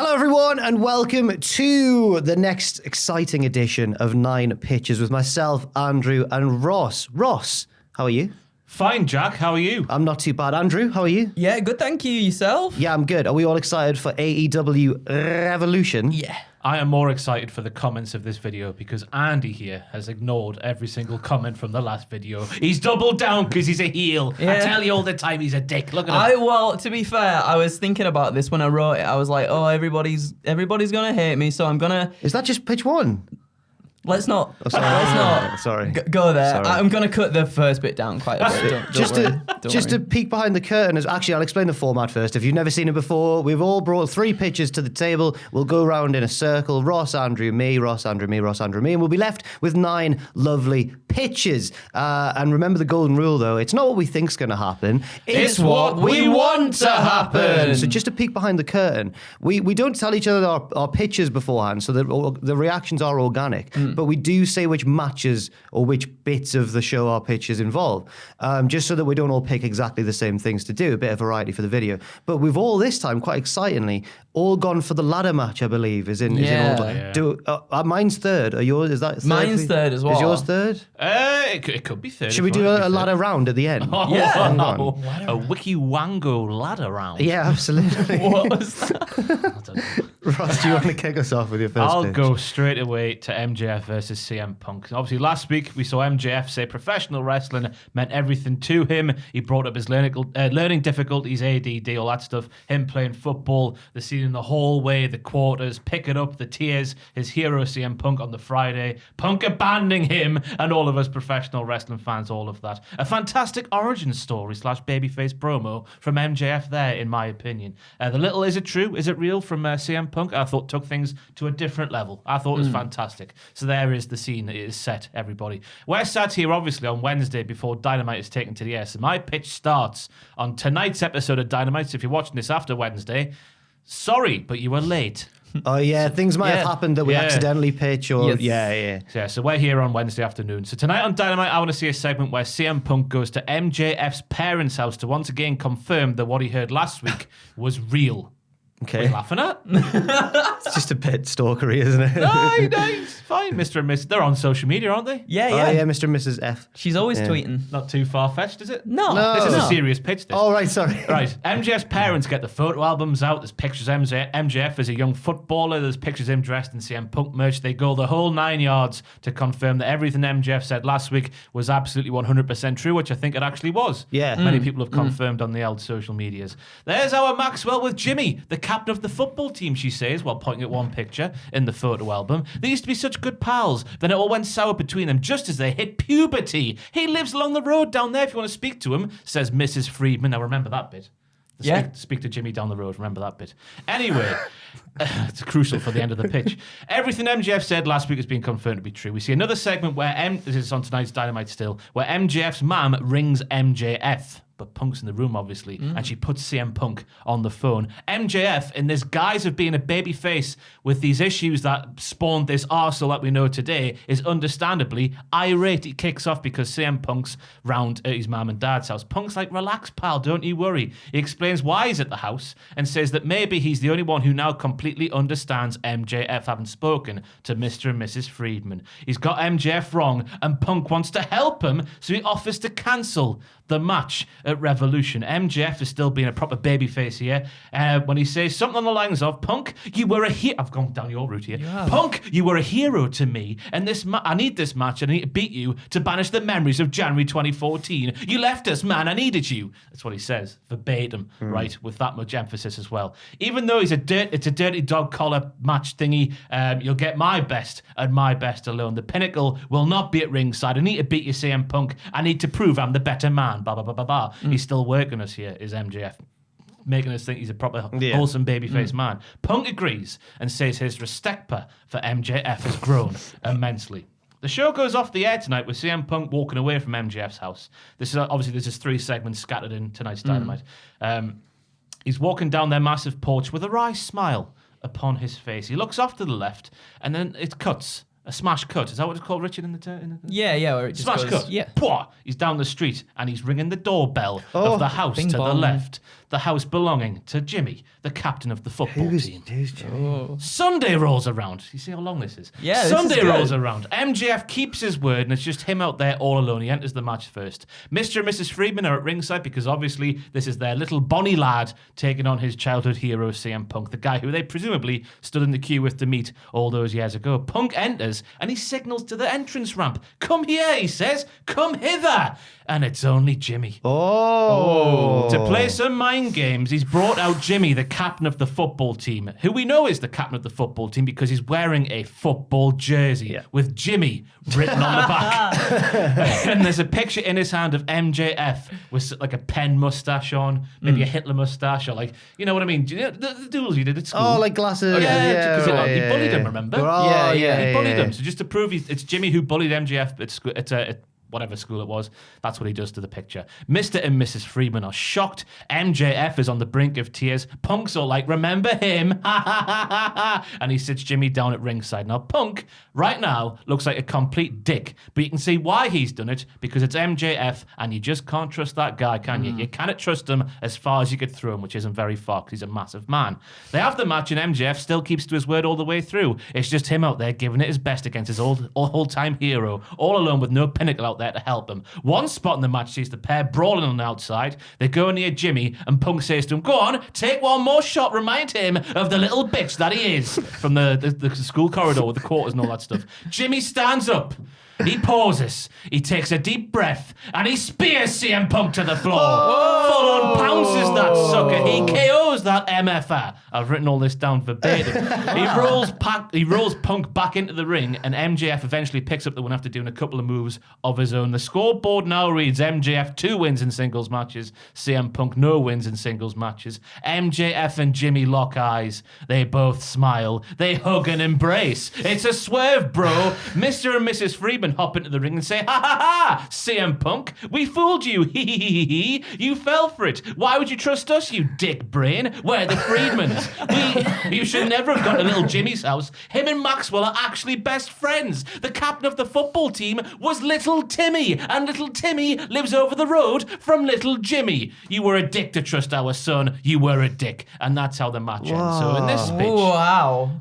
Hello, everyone, and welcome to the next exciting edition of 9 Pitches with myself, Andrew, and Ross. Ross, how are you? Fine, Jack. How are you? I'm not too bad. Andrew, how are you? Yeah, good, thank you. Yourself? Yeah, I'm good. Are we all excited for AEW Revolution? Yeah. I am more excited for the comments of this video because Andy here has ignored every single comment from the last video. He's doubled down because he's a heel. Yeah. I tell you all the time he's a dick. Look at him. Well, to be fair, I was thinking about this when I wrote it. I was like, oh, everybody's gonna hate me, so I'm gonna... Is that just pitch one? Let's not. Oh, sorry. Let's not. Sorry. Go there. Sorry. I'm gonna cut the first bit down quite a bit. Just to peek behind the curtain, actually, I'll explain the format first. If you've never seen it before, we've all brought 3 pitches to the table. We'll go around in a circle. Ross, Andrew, me, Ross, Andrew, me, Ross, Andrew, me. And we'll be left with 9 lovely pitches. And remember the golden rule, though. It's not what we think's going to happen. It's what we want to happen. So just to peek behind the curtain, we don't tell each other our pitches beforehand, so that the reactions are organic. But we do say which matches or which bits of the show our pitches involve, just so that we don't all pick exactly the same things to do, a bit of variety for the video. But we've all this time, quite excitingly, all gone for the ladder match, I believe, is in order. Yeah. Mine's third. Are yours? Is that third? Mine's third as well. Is yours third? It could be third. Should we do a ladder round at the end? Oh, Yeah. a wiki wango ladder round. Yeah, absolutely. What was that? I don't know. Ross, do you want to kick us off with your first I'll pitch? go straight away to MJF versus CM Punk. Obviously, last week we saw MJF say professional wrestling meant everything to him. He brought up his learning difficulties, ADD, all that stuff. Him playing football, the scene in the hallway, the quarters, picking up the tears. His hero CM Punk on the Friday. Punk abandoning him, and all of us professional wrestling fans, all of that. A fantastic origin story / babyface promo from MJF there, in my opinion. The little "is it true? Is it real?" from CM Punk, I thought took things to a different level. I thought it was fantastic. So there is the scene that is set, everybody. We're sat here obviously on Wednesday before Dynamite is taken to the air. So my pitch starts on tonight's episode of Dynamite. So if you're watching this after Wednesday, sorry, but you were late. Oh, yeah, things might have happened that we accidentally pitch or... Yes. Yeah. So we're here on Wednesday afternoon. So tonight on Dynamite, I want to see a segment where CM Punk goes to MJF's parents' house to once again confirm that what he heard last week was real. Okay. What are you laughing at? It's just a bit stalkery, isn't it? No, it's fine, Mr. and Miss. They're on social media, aren't they? Yeah. Oh, yeah, Mr. and Mrs. F. She's always tweeting. Not too far-fetched, is it? No. This is a serious pitch, this. Oh, right, sorry. Right, MJF's parents get the photo albums out. There's pictures of MJF as a young footballer. There's pictures of him dressed in CM Punk merch. They go the whole 9 yards to confirm that everything MJF said last week was absolutely 100% true, which I think it actually was. Yeah. Many people have confirmed on the old social medias. There's our Maxwell with Jimmy, the captain of the football team, she says, while pointing at one picture in the photo album. They used to be such good pals. Then it all went sour between them just as they hit puberty. He lives along the road down there if you want to speak to him, says Mrs. Friedman. Now remember that bit. Speak to Jimmy down the road. Remember that bit. Anyway, it's crucial for the end of the pitch. Everything MJF said last week has been confirmed to be true. We see another segment where this is on tonight's Dynamite still, where MJF's mum rings MJF. But Punk's in the room, obviously, and she puts CM Punk on the phone. MJF, in this guise of being a babyface with these issues that spawned this arsehole that we know today, is understandably irate. He kicks off because CM Punk's round at his mum and dad's house. Punk's like, relax, pal, don't you worry. He explains why he's at the house and says that maybe he's the only one who now completely understands MJF, having spoken to Mr. and Mrs. Friedman. He's got MJF wrong, and Punk wants to help him, so he offers to cancel the match at Revolution. MJF is still being a proper babyface here when he says something on the lines of, Punk, you were a hero. I've gone down your route here. Punk, you were a hero to me, and I need this match, and I need to beat you to banish the memories of January 2014. You left us, man, I needed you. That's what he says, verbatim, right, with that much emphasis as well. Even though it's a dirty dog collar match thingy, you'll get my best and my best alone. The pinnacle will not be at ringside. I need to beat you, CM Punk. I need to prove I'm the better man. Blah, blah, blah, blah, blah. He's still working us here, is MJF. Making us think he's a proper wholesome babyface man. Punk agrees and says his respect for MJF has grown immensely. The show goes off the air tonight with CM Punk walking away from MJF's house. This is obviously there's just 3 segments scattered in tonight's Dynamite. He's walking down their massive porch with a wry smile upon his face. He looks off to the left, and then it cuts. A smash cut. Is that what it's called, Richard, in the Yeah, where it just smash goes, cut. Yeah. Pwah! He's down the street and he's ringing the doorbell of the house to the bong. left. the house belonging to Jimmy, the captain of the football team. Who's Jimmy? Sunday rolls around. You see how long this is? Yeah, Sunday this is rolls good. around. MJF keeps his word, and it's just him out there all alone. He enters the match first. Mr. and Mrs. Friedman are at ringside because obviously this is their little Bonnie lad taking on his childhood hero, CM Punk, the guy who they presumably stood in the queue with to meet all those years ago. Punk enters, and he signals to the entrance ramp. Come here, he says. Come hither. And it's only Jimmy. Oh. To play some mind games, he's brought out Jimmy, the captain of the football team, who we know is the captain of the football team because he's wearing a football jersey with Jimmy written on the back. And there's a picture in his hand of MJF with like a pen mustache on, maybe a Hitler mustache, or like, you know what I mean? Do you know the duels you did at school? Oh, like glasses. Yeah, right, he bullied him, remember? Oh, He bullied him. So just to prove it's Jimmy who bullied MJF at school, at whatever school it was, that's what he does to the picture. Mr. and Mrs. Friedman are shocked. MJF is on the brink of tears. Punk's all like, remember him? Ha ha ha ha ha. And he sits Jimmy down at ringside. Now, Punk, right now, looks like a complete dick. But you can see why he's done it, because it's MJF, and you just can't trust that guy, can you? You cannot trust him as far as you could throw him, which isn't very far, because he's a massive man. They have the match, and MJF still keeps to his word all the way through. It's just him out there giving it his best against his old-time hero, all alone with no Pinnacle out there to help him. One spot in the match sees the pair brawling on the outside. They go near Jimmy, and Punk says to him, go on, take one more shot, remind him of the little bitch that he is, from the school corridor with the quarters and all that stuff. Jimmy stands up. He pauses. He takes a deep breath, and he spears CM Punk to the floor. Full on pounces that sucker. He KOs that MFR. I've written all this down verbatim. He rolls Punk back into the ring, and MJF eventually picks up the win after doing a couple of moves of his own. The scoreboard now reads MJF 2 wins in singles matches, CM Punk no wins in singles matches. MJF and Jimmy lock eyes. They both smile. They hug and embrace. It's a swerve, bro. Mr. and Mrs. Friedman hop into the ring and say, ha ha ha, CM Punk, we fooled you, hee hee hee hee, you fell for it. Why would you trust us, you dick brain? We're the Friedmans. You should never have gone to little Jimmy's house. Him and Maxwell are actually best friends. The captain of the football team was little Timmy, and little Timmy lives over the road from little Jimmy. You were a dick to trust our son. You were a dick. And that's how the match ends. So in this speech,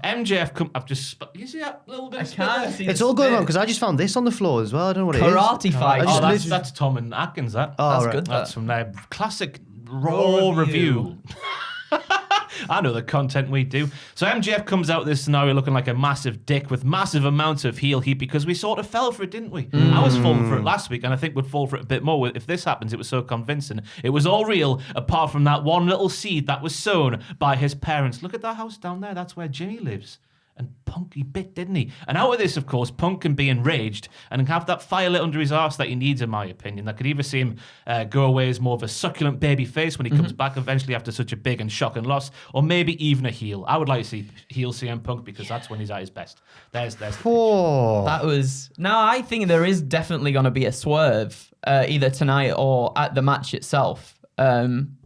MJF I've just, you see that little bit? I can't see. It's all going on because I just found this on the floor as well. I don't know what it is. Karate fight. That's Tom and Atkins, that. Oh, That's right. good. That's from their classic Raw review. I know the content we do. So MJF comes out of this scenario looking like a massive dick with massive amounts of heel heat because we sort of fell for it, didn't we? I was falling for it last week, and I think we'd fall for it a bit more if this happens. It was so convincing. It was all real, apart from that one little seed that was sown by his parents. Look at that house down there. That's where Jimmy lives. And Punk, he bit, didn't he? And out of this, of course, Punk can be enraged and have that fire lit under his arse that he needs, in my opinion. That could either see him go away as more of a succulent baby face when he comes back eventually after such a big and shocking loss, or maybe even a heel. I would like to see heel CM Punk because that's when he's at his best. There's the pitch. That was... No, I think there is definitely going to be a swerve either tonight or at the match itself.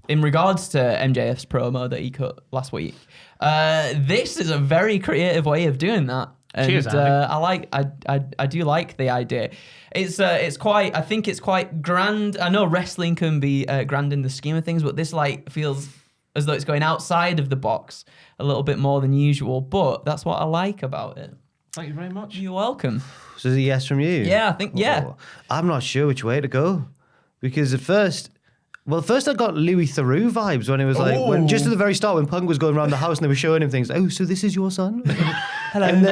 In regards to MJF's promo that he cut last week, this is a very creative way of doing that. And Cheers, Andy. I do like the idea. It's quite, I think it's quite grand. I know wrestling can be grand in the scheme of things, but this like feels as though it's going outside of the box a little bit more than usual. But that's what I like about it. Thank you very much. You're welcome. So is a yes from you? Yeah, I think, yeah. Oh, I'm not sure which way to go. Because at first I got Louis Theroux vibes when it was like, when just at the very start when Punk was going around the house and they were showing him things. Oh, so this is your son? Hello. And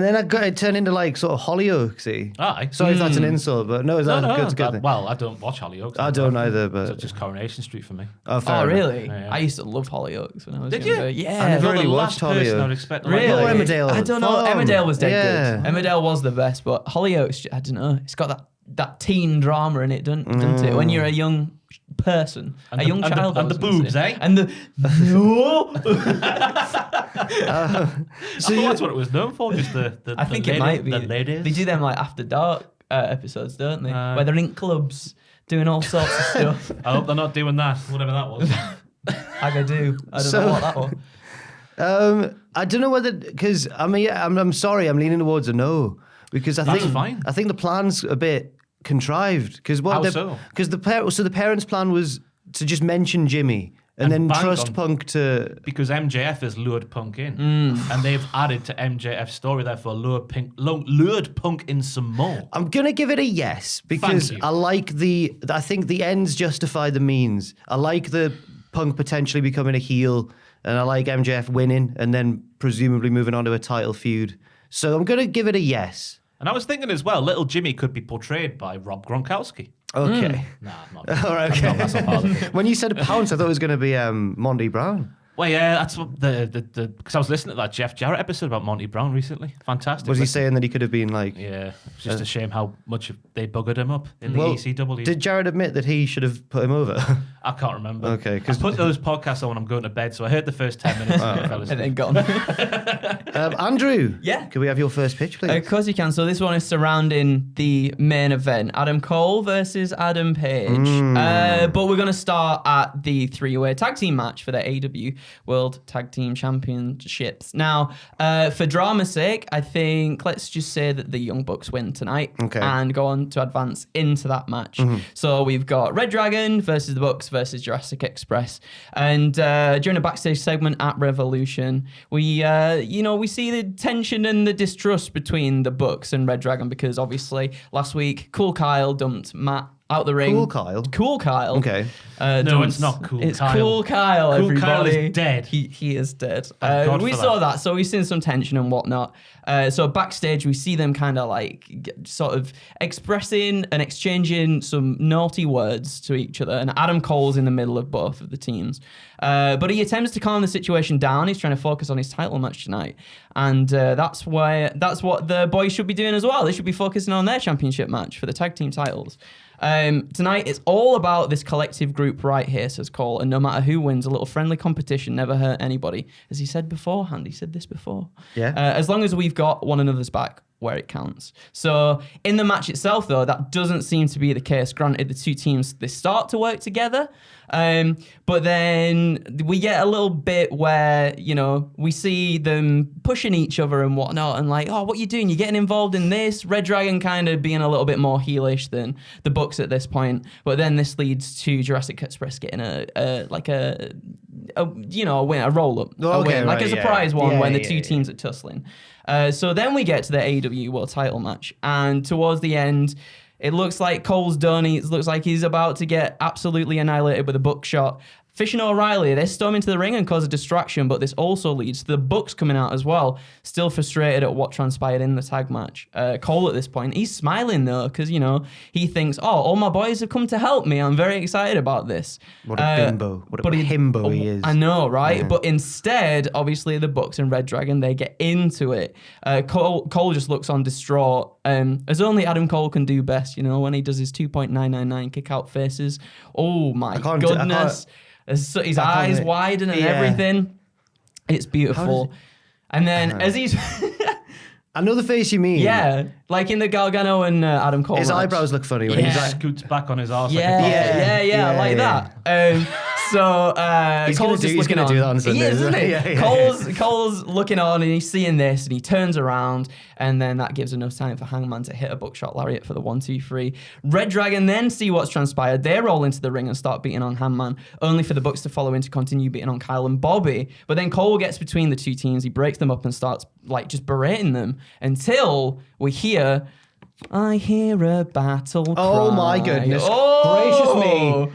then it turned into like sort of Hollyoaksy. Aye. Sorry if that's an insult, but no, it's good. Well, I don't watch Hollyoaks. I don't either, but So it's just Coronation Street for me. oh, fair Oh, enough. really? Yeah. I used to love Hollyoaks when I was Did younger. you? Yeah. I never You're really the watched last person Hollyoaks. I'd expect. Really? Oh, Emmerdale. I don't know. Fun. Emmerdale was dead Yeah. good. Emmerdale was the best, but Hollyoaks, I don't know. It's got that teen drama in it, doesn't it? When you're a young person, And a the- young and the- child. and I was the gonna boobs, say. eh? And the no. I thought that's what it was known for. Just the I think the it might be. the ladies. They do them like after dark episodes, don't they? Aye. Where they're in clubs doing all sorts of stuff. I hope they're not doing that. Whatever that was. I do. I don't know what that was. I don't know whether, because I mean, I'm sorry, I'm leaning towards a no. Because That's fine. I think the plan's a bit contrived. Because How so? Because the parents' plan was to just mention Jimmy and then bank trust on- Punk to... Because MJF has lured Punk in, and they've added to MJF's story, therefore lured Punk in some more. I'm going to give it a yes, because Thank you. I think the ends justify the means. I like the Punk potentially becoming a heel, and I like MJF winning and then presumably moving on to a title feud. So I'm going to give it a yes. And I was thinking as well, little Jimmy could be portrayed by Rob Gronkowski. Okay. Nah, not. All right, okay. That's not part of it. When you said Pounce, I thought it was going to be Monty Brown. Well, yeah, that's what because I was listening to that Jeff Jarrett episode about Monty Brown recently. Fantastic. Was he Listen. saying that he could have been like... Yeah, it's just a shame how much they buggered him up in the Well, ECW. did Jared admit that he should have put him over? I can't remember. Okay, I put those podcasts on when I'm going to bed, so I heard the first 10 minutes and I fell And asleep. then gone. Andrew. Yeah. Can we have your first pitch, please? Of course you can. So this one is surrounding the main event. Adam Cole versus Adam Page. But we're going to start at the three-way tag team match for the AEW World Tag Team Championships. Now, for drama's sake, I think let's just say that the Young Bucks win tonight and go on to advance into that match. So we've got reDRagon versus the Bucks versus Jurassic Express. And during a backstage segment at Revolution, we see the tension and the distrust between the Bucks and reDRagon because obviously last week, Cool Kyle dumped Matt out the ring. Cool Kyle? Cool Kyle. Okay. No, it's not Cool It's Kyle. Cool Kyle, Cool everybody. Kyle is dead. He is dead. God We for saw that. that, so we've seen some tension and whatnot. So backstage, we see them kind of like sort of expressing and exchanging some naughty words to each other. And Adam Cole's in the middle of both of the teams. But he attempts to calm the situation down. He's trying to focus on his title match tonight. And that's what the boys should be doing as well. They should be focusing on their championship match for the tag team titles. Tonight, it's all about this collective group right here, says Cole. And no matter who wins, a little friendly competition never hurt anybody. As he said beforehand, he said this before. Yeah. As long as we've got one another's back where it counts. So in the match itself, though, that doesn't seem to be the case. Granted, the two teams, they start to work together. But then we get a little bit where, we see them pushing each other and whatnot and like, oh, what you doing? You're getting involved in this? reDRagon kind of being a little bit more heelish than the Bucks at this point. But then this leads to Jurassic Express getting a win, a roll-up. A win, like a surprise one when the two teams are tussling. So then we get to the AEW World Title match. And towards the end, it looks like Cole's done. It looks like he's about to get absolutely annihilated with a buckshot. Fish and O'Reilly, they storm into the ring and cause a distraction, but this also leads to the Bucks coming out as well, still frustrated at what transpired in the tag match. Cole at this point, he's smiling though, because, he thinks, oh, all my boys have come to help me. I'm very excited about this. What a bimbo. What a himbo he is. I know, right? Yeah. But instead, obviously, the Bucks and reDRagon, they get into it. Cole just looks on distraught, as only Adam Cole can do best, when he does his 2.999 kick-out faces. Oh, my goodness. His eyes widen and everything. It's beautiful. And then as he's... I know the face you mean. Yeah, like in the Gargano and Adam Cole His match. eyebrows look funny when He he's just scoots back on his arse. Yeah, like that. So He's Cole's gonna just looking on. do that on Sunday, He is, isn't he? Yeah. Cole's looking on and he's seeing this and he turns around and then that gives enough time for Hangman to hit a buckshot lariat for the 1-2-3. reDRagon then see what's transpired. They roll into the ring and start beating on Hangman, only for the Bucks to follow in to continue beating on Kyle and Bobby. But then Cole gets between the two teams. He breaks them up and starts just berating them until we hear, I hear a battle cry. Oh my goodness. Oh! Gracious me.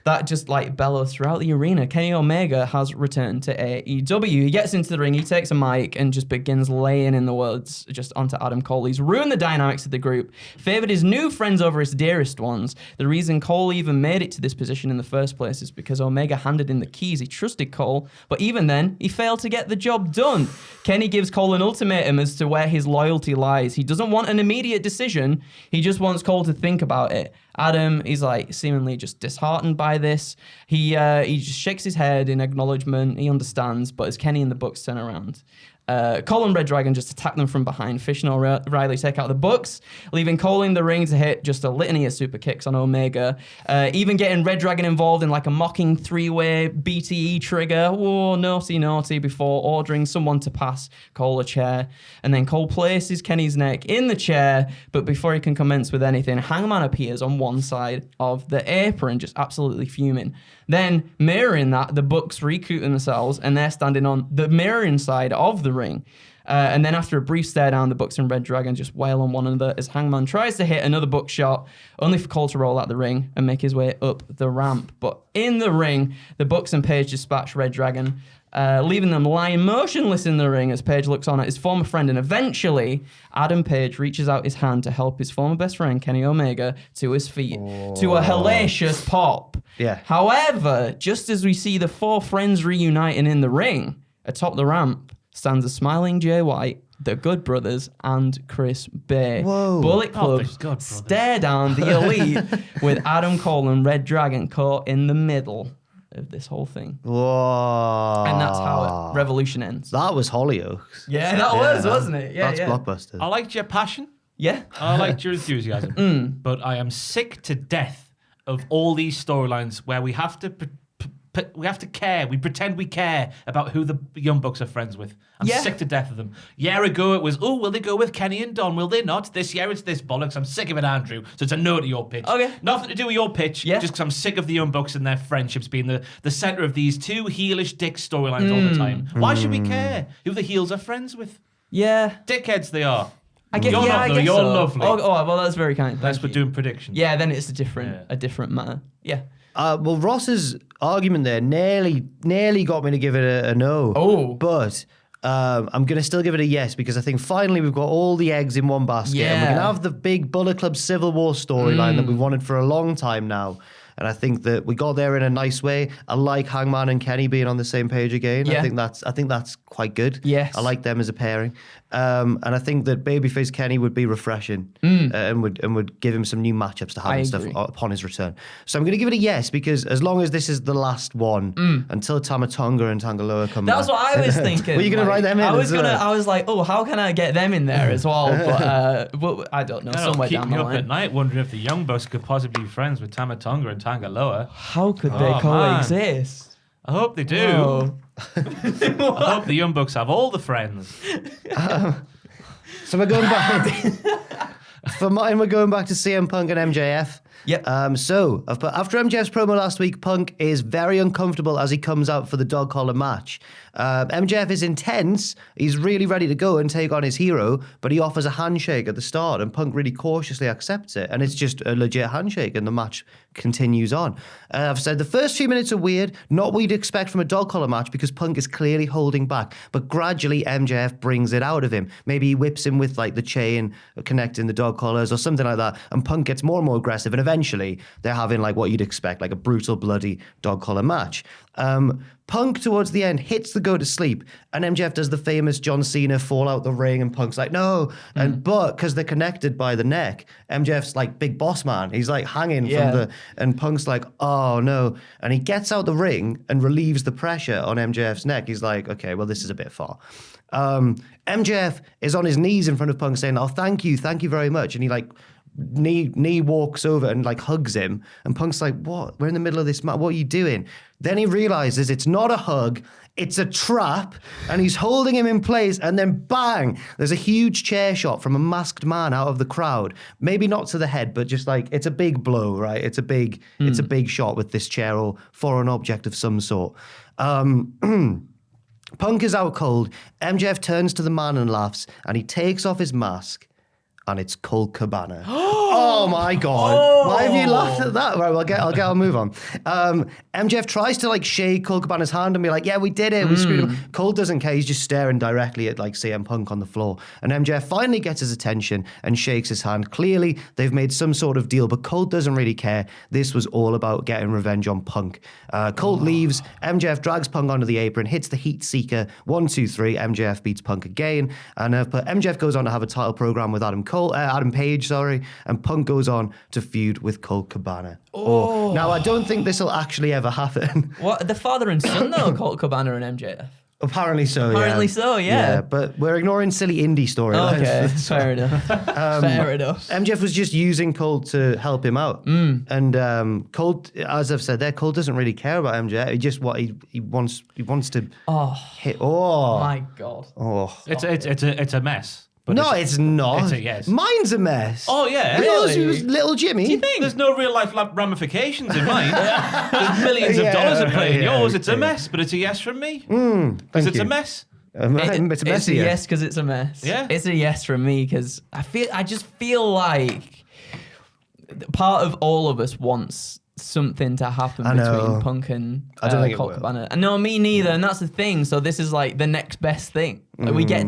That just bellows throughout the arena. Kenny Omega has returned to AEW. He gets into the ring, he takes a mic and just begins laying in the words just onto Adam Cole. He's ruined the dynamics of the group, favored his new friends over his dearest ones. The reason Cole even made it to this position in the first place is because Omega handed him the keys. He trusted Cole, but even then, he failed to get the job done. Kenny gives Cole an ultimatum as to where his loyalty lies. He doesn't want an immediate decision. He just wants Cole to think about it. Adam is seemingly just disheartened by this. He just shakes his head in acknowledgement. He understands, but as Kenny and the Bucks turn around, Cole and reDRagon just attack them from behind. Fish and O'Reilly take out the Bucks, leaving Cole in the ring to hit just a litany of super kicks on Omega. Even getting reDRagon involved in like a mocking three-way BTE trigger. Whoa, naughty, before ordering someone to pass Cole a chair. And then Cole places Kenny's neck in the chair, but before he can commence with anything, Hangman appears on one side of the apron, just absolutely fuming. Then, mirroring that, the Bucks recoup themselves, and they're standing on the mirroring side of the ring. And then after a brief stare down, the Bucks and reDRagon just wail on one another as Hangman tries to hit another Buck shot, only for Cole to roll out the ring and make his way up the ramp. But in the ring, the Bucks and Paige dispatch reDRagon, leaving them lying motionless in the ring as Paige looks on at his former friend. And eventually, Adam Page reaches out his hand to help his former best friend, Kenny Omega, to his feet, to a hellacious pop. Yeah. However, just as we see the four friends reuniting in the ring, atop the ramp stands a smiling Jay White, the Good Brothers, and Chris Bay. Whoa. Bullet Oh, Club the Good Brothers. stare down the Elite with Adam Cole and reDRagon caught in the middle of this whole thing. Whoa. And that's how Revolution ends. That was Hollyoaks. Yeah, that was, wasn't it? Yeah, That's blockbuster. I liked your passion. Yeah. I liked your enthusiasm. But I am sick to death of all these storylines where we have to care. We pretend we care about who the Young Bucks are friends with. I'm sick to death of them. Year ago it was, will they go with Kenny and Don? Will they not? This year it's this bollocks. I'm sick of it, Andrew. So it's a no to your pitch. Okay. Nothing to do with your pitch. Yeah. Just because I'm sick of the Young Bucks and their friendships being the center of these two heelish dick storylines all the time. Why should we care who the heels are friends with? Yeah. Dickheads they are. I guess, You're yeah, not, I though. guess You're so. lovely. Oh, well, that's very kind. Unless Thank we're you. doing predictions. Yeah, then it's a different matter. Yeah. Well, Ross's argument there nearly got me to give it a no. Oh. But I'm going to still give it a yes because I think finally we've got all the eggs in one basket and we Yeah. can have the big Bullet Club Civil War storyline that we've wanted for a long time now. And I think that we got there in a nice way. I like Hangman and Kenny being on the same page again. Yeah. I think that's quite good. Yes. I like them as a pairing. And I think that babyface Kenny would be refreshing and would give him some new matchups to have I and stuff agree. upon his return. So I'm going to give it a yes because as long as this is the last one until Tamatonga and Tangaloa come back. That's what I was thinking. Were you going to write them in? I as well? was like, how can I get them in there as well? But well, I don't know. Somewhere keep down me the up at line. night wondering if the Young Bucks could possibly be friends with Tamatonga and Tangaloa. How could they Oh, man. coexist? I hope they do. Whoa. I hope the Young Bucks have all the friends. So we're going back. For mine, we're going back to CM Punk and MJF. Yep. So after MJF's promo last week, Punk is very uncomfortable as he comes out for the dog collar match. MJF is intense. He's really ready to go and take on his hero, but he offers a handshake at the start, and Punk really cautiously accepts it. And it's just a legit handshake, and the match continues on. I've said the first few minutes are weird, not what you'd expect from a dog collar match because Punk is clearly holding back. But gradually, MJF brings it out of him. Maybe he whips him with like the chain connecting the dog collars or something like that, and Punk gets more and more aggressive. And eventually, they're having like what you'd expect, like a brutal, bloody dog collar match. Punk towards the end hits the go to sleep, and MJF does the famous John Cena fall out the ring, and Punk's like no, but because they're connected by the neck, MJF's like big boss man. He's like hanging from and Punk's like oh no, and he gets out the ring and relieves the pressure on MJF's neck. He's like okay, well this is a bit far. MJF is on his knees in front of Punk saying oh thank you very much, and he like knee walks over and like hugs him, and Punk's like what, we're in the middle of this match, what are you doing? Then he realizes it's not a hug, it's a trap, and he's holding him in place, and then bang, there's a huge chair shot from a masked man out of the crowd, maybe not to the head, but just like it's a big blow, right? It's a big shot with this chair or foreign object of some sort. Punk is out cold. MJF turns to the man and laughs, and he takes off his mask, and it's Colt Cabana. Oh my God. Why have you laughed at that? Right, I'll move on. MJF tries to like shake Colt Cabana's hand and be like, yeah, we did it. We screwed him. Colt doesn't care. He's just staring directly at like CM Punk on the floor. And MJF finally gets his attention and shakes his hand. Clearly, they've made some sort of deal, but Colt doesn't really care. This was all about getting revenge on Punk. Colt leaves. MJF drags Punk onto the apron, hits the Heat Seeker. 1, 2, 3. MJF beats Punk again. And but MJF goes on to have a title program with Adam Page, and Punk goes on to feud with Colt Cabana. Now, I don't think this will actually ever happen. What, the father and son though, Colt Cabana and MJF? Apparently so, Apparently so, yeah. But we're ignoring silly indie storylines. Okay, fair enough. Fair enough. MJF was just using Colt to help him out. And Colt, as I've said there, Colt doesn't really care about MJF. He wants to hit. Oh My God. Oh. It's a mess. But No, it's not. It's a yes. Mine's a mess. Oh, yeah. Yours was little Jimmy. Do you think? There's no real life ramifications in mine. There's millions of dollars at play in yours. It's a mess, but it's a yes from me. Because it's a mess. It's It's a yes because it's a mess. Yeah. It's a yes from me because I just feel like part of all of us wants something to happen between Punk and I don't think it Colt will. Cabana. No, me neither, and that's the thing. So this is like the next best thing. Like, we get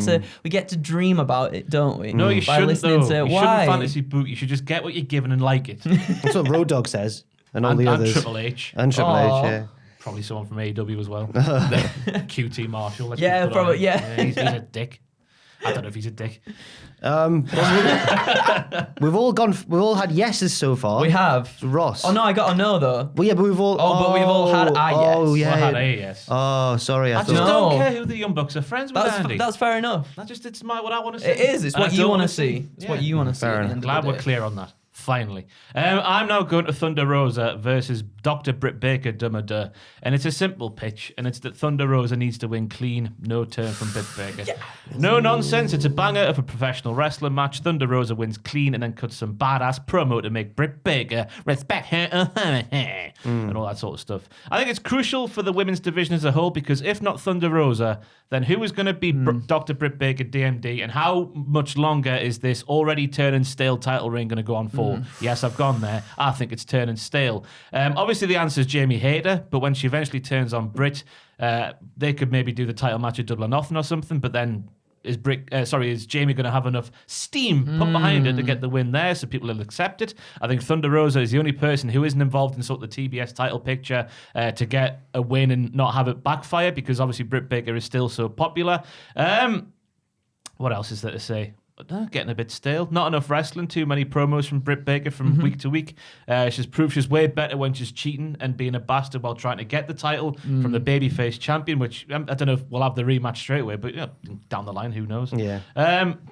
to dream about it, don't we? No, you By shouldn't, listening though. To You why? shouldn't fantasy book. You should just get what you're given and like it. That's what Road Dogg says. And all and, the and others. Triple H. And Triple H, yeah. Probably someone from AEW as well. QT Marshall. let's Yeah, put it probably, on. yeah. He's a dick. I don't know if he's a dick. We've all had yeses so far. We have. Ross. Oh no, I got a no though. Well, yeah, but we've all. Oh, but we've all had a yes. Oh, yeah. Well, I had a yes. Oh, sorry. I I just thought. No. don't care who the Young Bucks are friends with, Andy. That's fair enough. It's what I want to see. It is. It's And what I you don't want to wanna see. It's what Yeah. you want to see. Fair at the enough. end of Glad the we're day. clear on that. Finally. I'm now going to Thunder Rosa versus Dr. Britt Baker, Dummer. And it's a simple pitch, and it's that Thunder Rosa needs to win clean, no turn from Britt Baker. No nonsense, it's a banger of a professional wrestling match. Thunder Rosa wins clean and then cuts some badass promo to make Britt Baker respect her and all that sort of stuff. I think it's crucial for the women's division as a whole, because if not Thunder Rosa, then who is going to be Dr. Britt Baker, DMD, and how much longer is this already turning stale title reign going to go on for? Yes, I've gone there. I think it's turning stale. Obviously, the answer is Jamie Hayter, but when she eventually turns on Britt, they could maybe do the title match at Double or Nothing or something, but then is Jamie going to have enough steam put behind it to get the win there so people will accept it? I think Thunder Rosa is the only person who isn't involved in sort of the TBS title picture to get a win and not have it backfire, because obviously Britt Baker is still so popular. What else is there to say? Getting a bit stale. Not enough wrestling. Too many promos from Britt Baker from week to week. She's proved she's way better when she's cheating and being a bastard while trying to get the title from the babyface champion, which I don't know if we'll have the rematch straight away, but down the line, who knows? Yeah.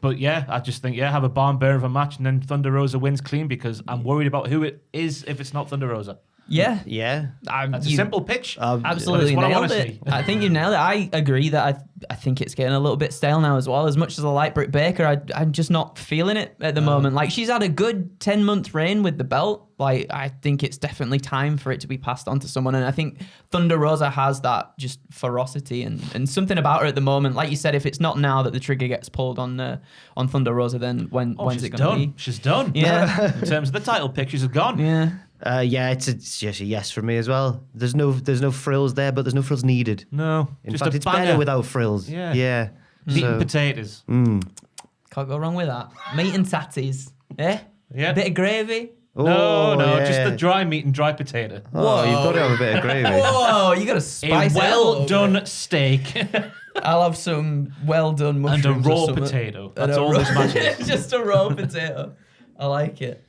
But yeah, I just think, have a barn burner of a match and then Thunder Rosa wins clean, because I'm worried about who it is if it's not Thunder Rosa. Yeah. Yeah. That's a simple pitch. Absolutely But it's what I nailed wanna it. see. I think you nailed it. I agree that I think it's getting a little bit stale now as well. As much as I like Britt Baker, I'm just not feeling it at the moment. Like, she's had a good 10-month reign with the belt. Like, I think it's definitely time for it to be passed on to someone. And I think Thunder Rosa has that just ferocity and something about her at the moment. Like you said, if it's not now that the trigger gets pulled on Thunder Rosa, then when's she's it going to be? She's done. Yeah. In terms of the title pick, she's gone. Yeah. It's just a yes for me as well. There's no frills there, but there's no frills needed. No. In just fact, a it's banger. better without frills. Yeah. Meat and potatoes. Can't go wrong with that. Meat and tatties. Eh? Yeah. A bit of gravy. No, yeah. just the dry meat and dry potato. Oh, you've got to have a bit of gravy. Whoa, you got to A spice it up well little done bit. steak I'll have some well done and mushrooms a or raw something. potato. And That's a all raw- this matters. Just a raw potato. I like it.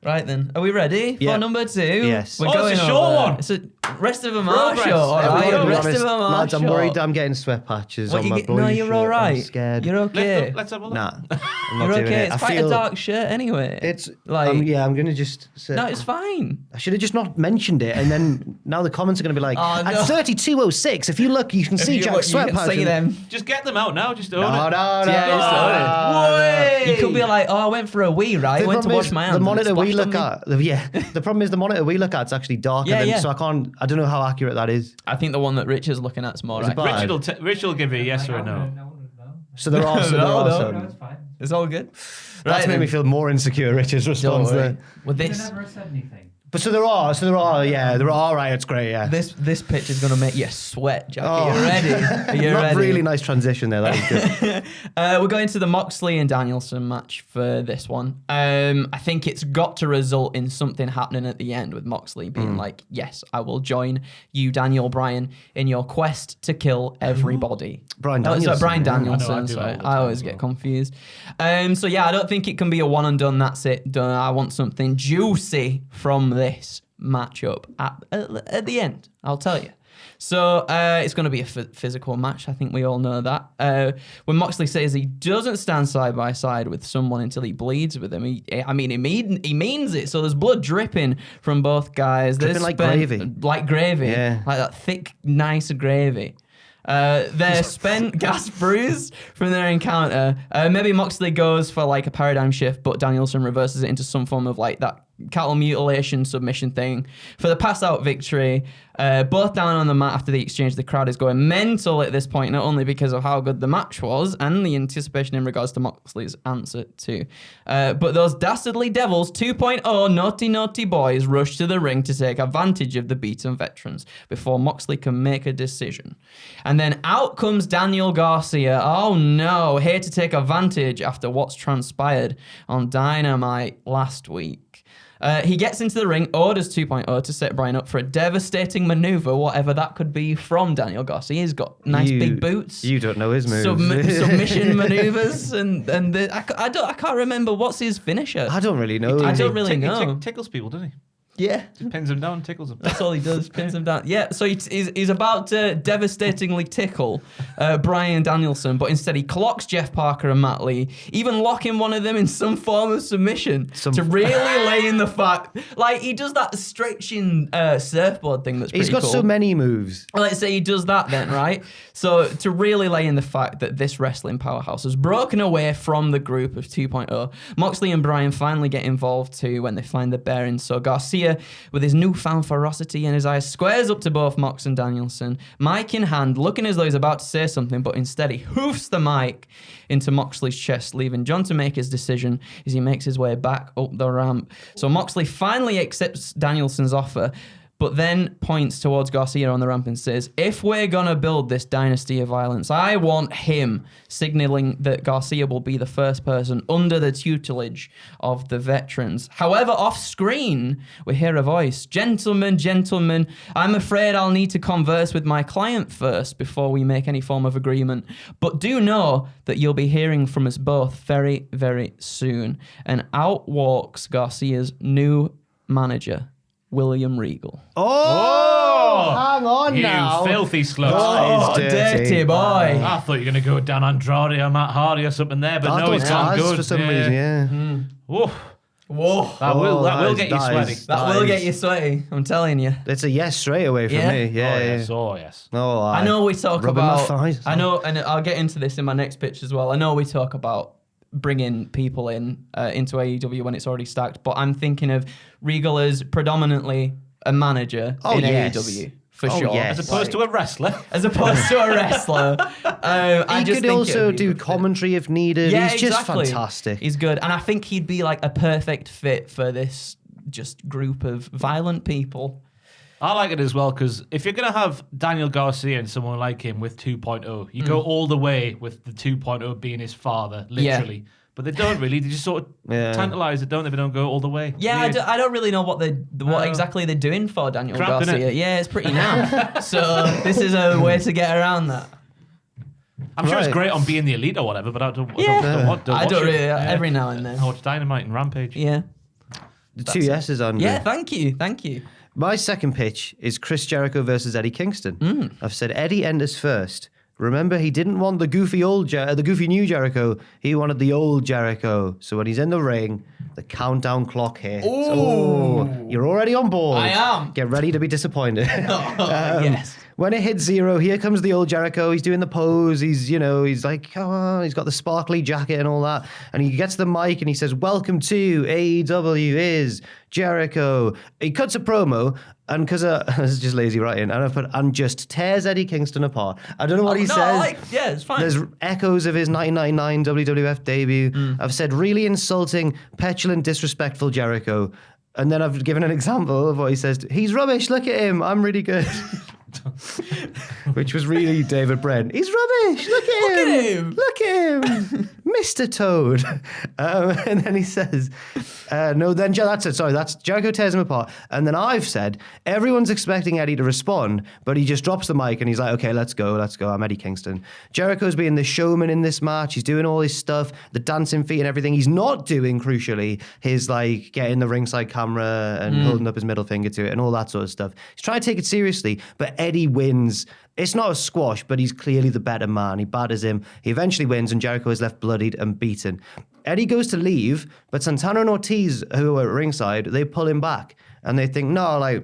Right then, are we ready Yeah. for number 2? Yes. We're Oh, going it's a short over. one. It's a rest of them are Progress. short. All Yeah, right, we've got to be rest of them are lads, I'm short. worried I'm getting sweat patches What, on you my get- blue no, you're shirt. all right. I'm scared. You're okay. Let's have a look. Nah, I'm not You're doing okay. it. It's quite a dark shirt anyway. It's like I'm gonna just say, no, it's fine. I should have just not mentioned it, and then now the comments are gonna be like, Oh, no. at 32:06, if you look, you can see Jack's sweat you can see patches. them. Just get them out now. Just own No, it. no, no. Yeah, it's Way. You could be like, oh, I went for a wee, right? I The went to problem wash is, my hands. the and it monitor we splashed look on me. at, the problem is the monitor we look at is actually darker, Yeah. so I don't know how accurate that is. I think the one that Rich is looking at is more Is it accurate. bad? Richard will give you a yes or a no. So there are some. No, it's fine. It's all good. That's made then. me feel more insecure. Richard's Don't response worry. there. Well, You this never said anything. But so there are. Yeah, there are. Right, it's great. Yeah. this pitch is gonna make you sweat, Jack. Oh. Are you ready? Are you Not ready? really nice transition there. That was good. We're going to the Moxley and Danielson match for this one. I think it's got to result in something happening at the end with Moxley being like, yes, I will join you, Daniel Bryan, in your quest to kill everybody. Bryan Oh, sorry, Danielson, Bryan yeah. Danielson. I know, I do sorry. that all the I time always as get well. confused. So yeah, I don't think it can be a one and done. That's it. Done. I want something juicy from this matchup at the end. I'll tell you. So it's going to be a physical match. I think we all know that. When Moxley says he doesn't stand side by side with someone until he bleeds with them, he means it. So there's blood dripping from both guys. Dripping like gravy. Like gravy. Yeah. Like that thick, nice gravy. They're spent gas bruised from their encounter. Maybe Moxley goes for like a paradigm shift, but Danielson reverses it into some form of like that cattle mutilation submission thing for the pass out victory. Both down on the mat after the exchange. The crowd is going mental at this point, not only because of how good the match was and the anticipation in regards to Moxley's answer too, but those dastardly devils 2.0 naughty boys rush to the ring to take advantage of the beaten veterans before Moxley can make a decision. And then out comes Daniel Garcia. Oh no, here to take advantage after what's transpired on Dynamite last week. He gets into the ring, orders 2.0 to set Bryan up for a devastating maneuver, whatever that could be from Daniel Garcia. He's got nice big boots. You don't know his moves. Submission maneuvers, I can't remember what's his finisher. I don't really know. I don't really know. He tickles people, doesn't he? Yeah. Just pins them down, tickles them. That's all he does, pins him down. Yeah, so he's about to devastatingly tickle Bryan Danielson, but instead he clocks Jeff Parker and Matt Lee, even locking one of them in some form of submission to really lay in the fact. Like, he does that stretching surfboard thing that's pretty cool. He's got so many moves. Let's say he does that then, right? So to really lay in the fact that this wrestling powerhouse has broken away from the group of 2.0, Moxley and Bryan finally get involved too when they find the bearings. So Garcia, with his newfound ferocity in his eyes, squares up to both Mox and Danielson, mic in hand, looking as though he's about to say something, but instead he hoofs the mic into Moxley's chest, leaving John to make his decision as he makes his way back up the ramp. So Moxley finally accepts Danielson's offer, but then points towards Garcia on the ramp and says, if we're going to build this dynasty of violence, I want him, signaling that Garcia will be the first person under the tutelage of the veterans. However, off screen, we hear a voice, gentlemen, I'm afraid I'll need to converse with my client first before we make any form of agreement. But do know that you'll be hearing from us both very, very soon. And out walks Garcia's new manager, William Regal. Oh, hang on you now. Filthy slut. Oh, dirty boy. I thought you were going to go down Andrade or Matt Hardy or something there, but no, he's gone good. For some reason, yeah. Whoa. Whoa. That will get you sweaty. That will get you sweaty, I'm telling you. It's a yes straight away from me. Yeah, Oh, yes. Oh, I know we talk rubbing my about... thighs. I know, and I'll get into this in my next pitch as well. I know we talk about bringing people into AEW when it's already stacked, but I'm thinking of Regal as predominantly a manager in AEW. For sure. Yes. As opposed to a wrestler. As opposed to a wrestler. He could also do commentary if needed. Yeah, He's exactly. just fantastic. He's good. And I think he'd be like a perfect fit for this just group of violent people. I like it as well because if you're going to have Daniel Garcia and someone like him with 2.0, you go all the way with the 2.0 being his father, literally. Yeah. But they don't really. They just sort of tantalise it, don't they? They don't go all the way. Yeah, I don't really know what exactly they're doing for Daniel Garcia. Yeah, it's pretty naff. So this is a way to get around that. I'm sure it's great on Being the Elite or whatever, but I don't really. Every now and then. I watch Dynamite and Rampage. Yeah. The two yeses on. Yeah, thank you. My second pitch is Chris Jericho versus Eddie Kingston. I've said Eddie enters first. Remember, he didn't want the goofy new Jericho. He wanted the old Jericho. So when he's in the ring, the countdown clock hits. Oh, you're already on board. I am. Get ready to be disappointed. Yes. When it hits 0, here comes the old Jericho. He's doing the pose. He's like, come on. He's got the sparkly jacket and all that. And he gets the mic and he says, welcome to AEW is Jericho. He cuts a promo. And because this is just lazy writing, and just tears Eddie Kingston apart. I don't know what he says. It's fine. There's echoes of his 1999 WWF debut. I've said really insulting, petulant, disrespectful Jericho. And then I've given an example of what he says. He's rubbish. Look at him. I'm really good. Which was really David Brent. He's rubbish. Look at him. Look at him. Mr. Toad. And then he says, no, then that's it. Sorry, that's Jericho tears him apart. And then I've said, everyone's expecting Eddie to respond, but he just drops the mic and he's like, okay, let's go. I'm Eddie Kingston. Jericho's being the showman in this match. He's doing all his stuff, the dancing feet and everything. He's not doing, crucially, his like getting the ringside camera and holding up his middle finger to it and all that sort of stuff. He's trying to take it seriously, but Eddie wins. It's not a squash, but he's clearly the better man. He batters him. He eventually wins, and Jericho is left bloodied and beaten. Eddie goes to leave, but Santana and Ortiz, who are at ringside, they pull him back. And they think, no, like,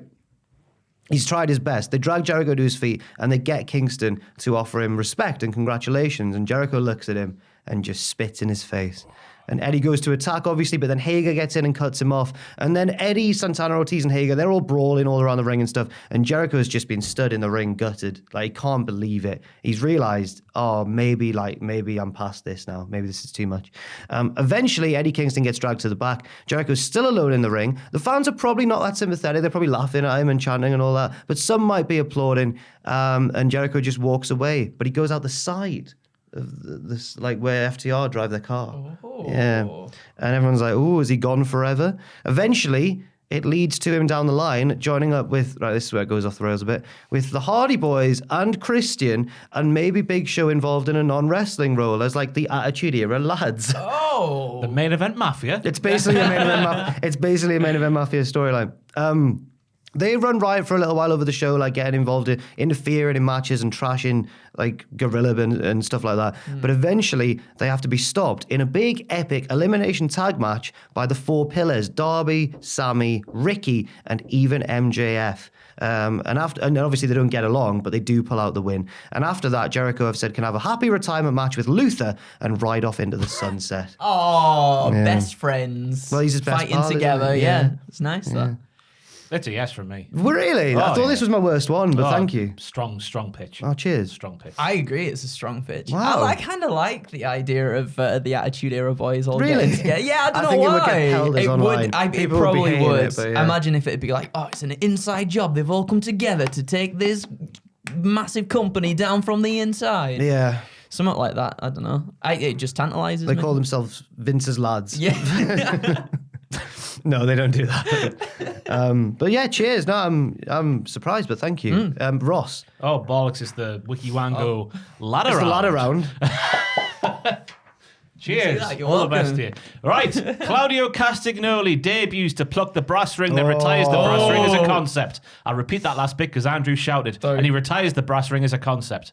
he's tried his best. They drag Jericho to his feet, and they get Kingston to offer him respect and congratulations. And Jericho looks at him and just spits in his face. And Eddie goes to attack, obviously, but then Hager gets in and cuts him off. And then Eddie, Santana, Ortiz, and Hager, they're all brawling all around the ring and stuff. And Jericho has just been stood in the ring, gutted. Like, he can't believe it. He's realized, maybe I'm past this now. Maybe this is too much. Eventually, Eddie Kingston gets dragged to the back. Jericho's still alone in the ring. The fans are probably not that sympathetic. They're probably laughing at him and chanting and all that. But some might be applauding. And Jericho just walks away. But he goes out the side of this, like where FTR drive their car. Oh. Yeah. And everyone's like, oh, is he gone forever? Eventually, it leads to him down the line, joining up with, right, this is where it goes off the rails a bit, with the Hardy Boys and Christian, and maybe Big Show involved in a non-wrestling role as like the Attitude Era lads. Oh. The main event mafia. It's basically a main event mafia storyline. They run riot for a little while over the show, like getting involved in interfering in matches and trashing like Gorilla and stuff like that. But eventually they have to be stopped in a big epic elimination tag match by the four pillars: Darby, Sammy, Ricky, and even MJF. And obviously they don't get along, but they do pull out the win. And after that, Jericho have said can have a happy retirement match with Luther and ride off into the sunset. Oh, yeah. Best friends. Well, he's his best fighting pal, together. Yeah. It's nice that. It's a yes from me. Really? I thought this was my worst one, but thank you. Strong pitch. Oh, cheers. Strong pitch. I agree, it's a strong pitch. Wow. I kind of like the idea of the Attitude Era boys all Really? getting together. Yeah, I don't know think why. it would get held as online. It People would be probably hating would. it, but yeah. Imagine if it'd be like, oh, it's an inside job. They've all come together to take this massive company down from the inside. Yeah. Something like that. I don't know. It just tantalizes me. They call themselves Vince's lads. Yeah. No, they don't do that. But yeah, cheers. No, I'm surprised, but thank you. Ross. Oh, bollocks, it's the Wikiwango ladder It's round. the ladder round. Cheers. You're All the welcome. best to you. Right. Claudio Castagnoli debuts to pluck the brass ring, then retires the brass ring as a concept. I'll repeat that last bit because Andrew shouted. Sorry. And he retires the brass ring as a concept.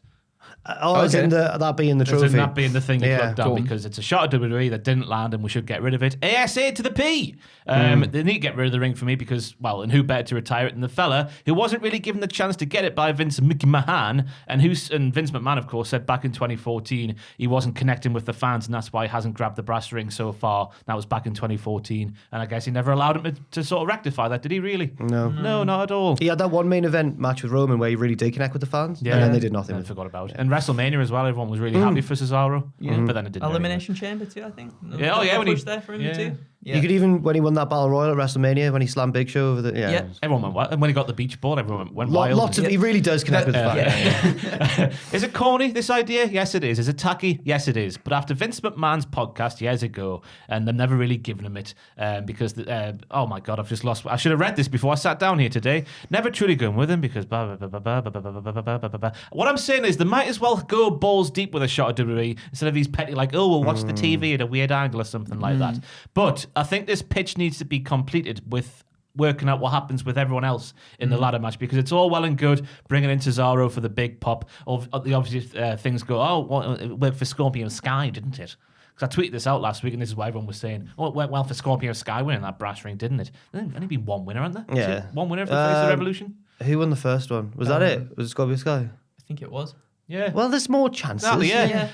As in that being the trophy. As in that being the thing you plugged down, cool. because it's a shot at WWE that didn't land and we should get rid of it. ASA to the P. They need to get rid of the ring for me because, well, and who better to retire it than the fella who wasn't really given the chance to get it by Vince McMahon, and Vince McMahon, of course, said back in 2014 he wasn't connecting with the fans and that's why he hasn't grabbed the brass ring so far. That was back in 2014, and I guess he never allowed him to sort of rectify that, did he really? No. No, not at all. He had that one main event match with Roman where he really did connect with the fans, and then they did nothing. I forgot about it. And WrestleMania as well, everyone was really happy for Cesaro, but then it didn't. Elimination Chamber too, I think. No, Yeah, oh yeah, when he pushed there for him too. Yeah. You could even, when he won that Battle Royal at WrestleMania, when he slammed Big Show over the... Yeah. Everyone went wild. And when he got the beach ball, everyone went wild. Lots of... He really does connect with the fans. Is it corny, this idea? Yes, it is. Is it tacky? Yes, it is. But after Vince McMahon's podcast years ago, and they've never really given him it, because, oh my God, I've just lost... I should have read this before I sat down here today. Never truly going with him, because... What I'm saying is, they might as well go balls deep with a shot at WWE, instead of these petty, like, oh, we'll watch the TV at a weird angle or something like that. But I think this pitch needs to be completed with working out what happens with everyone else in the ladder match, because it's all well and good bringing in Cesaro for the big pop. The obvious things go, oh, well, it worked for Scorpio Sky, didn't it? Because I tweeted this out last week, and this is what everyone was saying. Oh, it went well for Scorpio Sky winning that brass ring, didn't it? There's only been one winner, hasn't there? Yeah. One winner for the Face of the Revolution? Who won the first one? Was that it? Was it Scorpio Sky? I think it was. Yeah. Well, there's more chances. Exactly, yeah.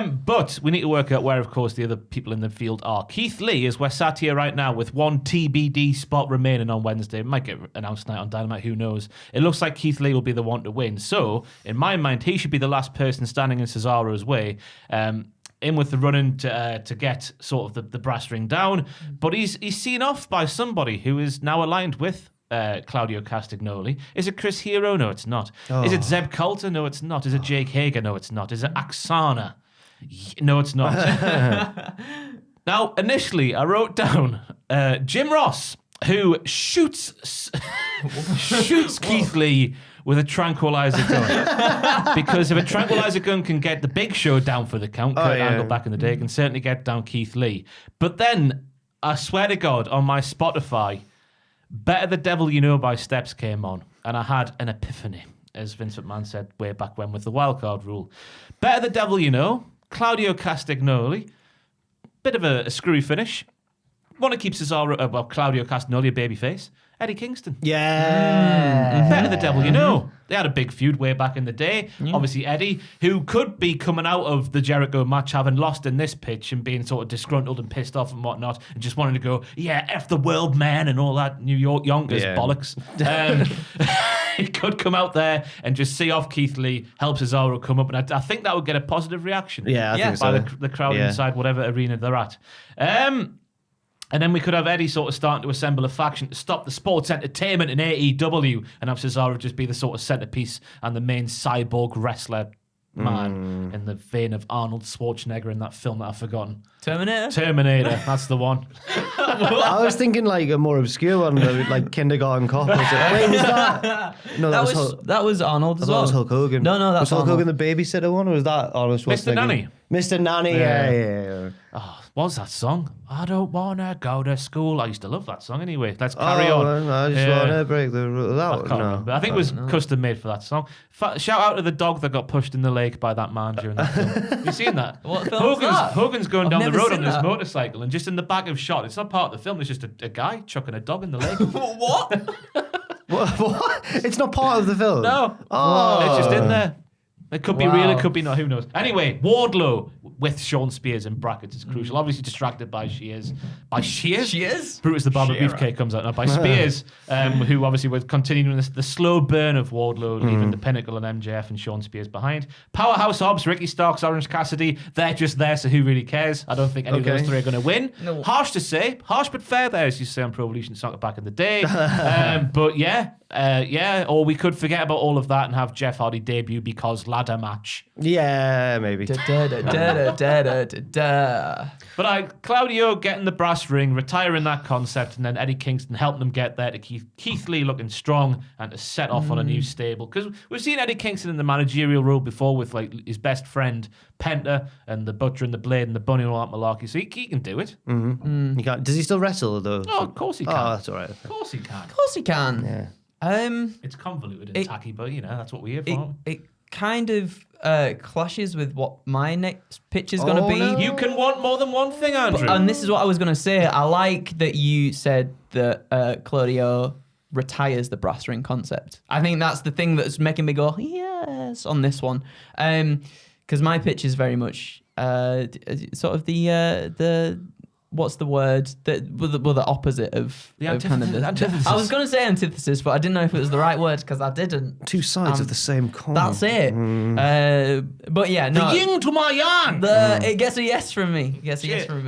But we need to work out where, of course, the other people in the field are. Keith Lee, as we're sat here right now with one TBD spot remaining on Wednesday. It might get announced tonight on Dynamite, who knows. It looks like Keith Lee will be the one to win. So, in my mind, he should be the last person standing in Cesaro's way. In with the running to get sort of the brass ring down. But he's seen off by somebody who is now aligned with Claudio Castagnoli. Is it Chris Hero? No, it's not. Is it Zeb Coulter? No, it's not. Is it Jake Hager? No, it's not. Is it Aksana? No, it's not. Now, initially, I wrote down Jim Ross, who shoots Keith Lee with a tranquilizer gun. Because if a tranquilizer gun can get the Big Show down for the count, Kurt Angle back in the day, can certainly get down Keith Lee. But then, I swear to God, on my Spotify, Better the Devil You Know by Steps came on, and I had an epiphany, as Vince McMahon said way back when with the wildcard rule. Better the Devil You Know, Claudio Castagnoli, bit of a screwy finish. One that keeps Cesaro, Claudio Castagnoli a babyface. Eddie Kingston. Yeah. Better the Devil You Know. They had a big feud way back in the day. Yeah. Obviously, Eddie, who could be coming out of the Jericho match having lost in this pitch and being sort of disgruntled and pissed off and whatnot, and just wanting to go, yeah, F the world, man, and all that New York Yonkers bollocks. He could come out there and just see off Keith Lee, help Cesaro come up, and I think that would get a positive reaction. Yeah, I think so. By the crowd inside whatever arena they're at. And then we could have Eddie sort of starting to assemble a faction to stop the sports entertainment in AEW and have Cesaro just be the sort of centerpiece and the main cyborg wrestler man in the vein of Arnold Schwarzenegger in that film that I've forgotten. Terminator, that's the one. I was thinking like a more obscure one, like Kindergarten Cop. Wait, was that? No, that was Arnold as well. That was Hulk Hogan. No, that's was Hulk Arnold. Hogan the babysitter one, or was that Arnold Schwarzenegger? Mr. Nanny. Mr. Nanny, yeah. Oh, what was that song? I don't wanna go to school. I used to love that song anyway. Let's carry on. I just wanna break the rule. I can't remember. I think it was custom made for that song. Shout out to the dog that got pushed in the lake by that man during that film. Have you seen that? What film is that? Hogan's going down the road on his that. motorcycle, and just in the back of shot, it's not part of the film, it's just a guy chucking a dog in the lake. What? What? It's not part of the film? No. Oh. It's just in there. It could be real, it could be not, who knows. Anyway, Wardlow with Sean Spears in brackets is crucial. Obviously distracted by Shears. By Shears? Shears? Brutus the Barber Beefcake comes out now. By Spears, who obviously was continuing the slow burn of Wardlow, leaving the Pinnacle and MJF and Sean Spears behind. Powerhouse Hobbs, Ricky Starks, Orange Cassidy, they're just there, so who really cares? I don't think any of those three are going to win. No. Harsh to say, harsh but fair there, as you say on Pro Evolution Soccer back in the day. But yeah, or we could forget about all of that and have Jeff Hardy debut because ladder match. Yeah, maybe. But Claudio getting the brass ring, retiring that concept, and then Eddie Kingston helping them get there to Keith Lee looking strong and to set off on a new stable. Because we've seen Eddie Kingston in the managerial role before with like his best friend Penta and the Butcher and the Blade and the Bunny and all that malarkey. So he can do it. He can't. Does he still wrestle though? Oh, of course he can. Oh, that's all right. Of course he can. Of course he can. Yeah. It's convoluted and tacky, but you know that's what we're here for. It kind of clashes with what my next pitch is going to be. No. You can want more than one thing, Andrew. And this is what I was going to say. I like that you said that Claudio retires the brass ring concept. I think that's the thing that's making me go, yes, on this one. Because my pitch is very much sort of the what's the word? The opposite of kind of the antithesis. I was going to say antithesis, but I didn't know if it was the right word because I didn't. Two sides of the same coin. That's it. But yeah, no. The yin to my yang. It gets a yes from me.